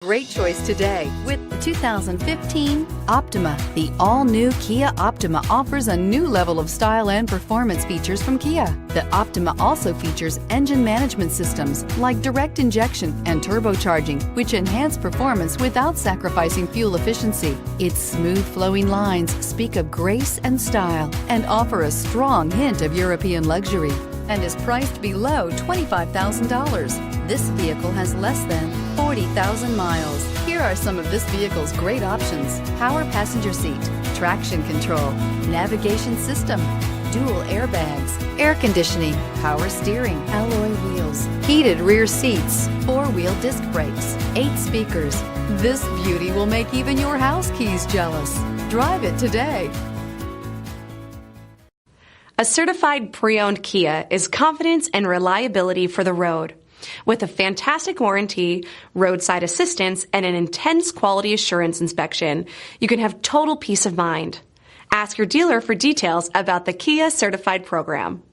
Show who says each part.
Speaker 1: Great choice today with the 2015 Optima. The all-new Kia Optima offers a new level of style and performance features from Kia. The Optima also features engine management systems like direct injection and turbocharging, which enhance performance without sacrificing fuel efficiency. Its smooth flowing lines speak of grace and style and offer a strong hint of European luxury, and is priced below $25,000. This vehicle has less than 40,000 miles. Here are some of this vehicle's great options: power passenger seat, traction control, navigation system, dual airbags, air conditioning, power steering, alloy wheels, heated rear seats, four-wheel disc brakes, 8 speakers. This beauty will make even your house keys jealous. Drive it today.
Speaker 2: A certified pre-owned Kia is confidence and reliability for the road. With a fantastic warranty, roadside assistance, and an intense quality assurance inspection, you can have total peace of mind. Ask your dealer for details about the Kia Certified program.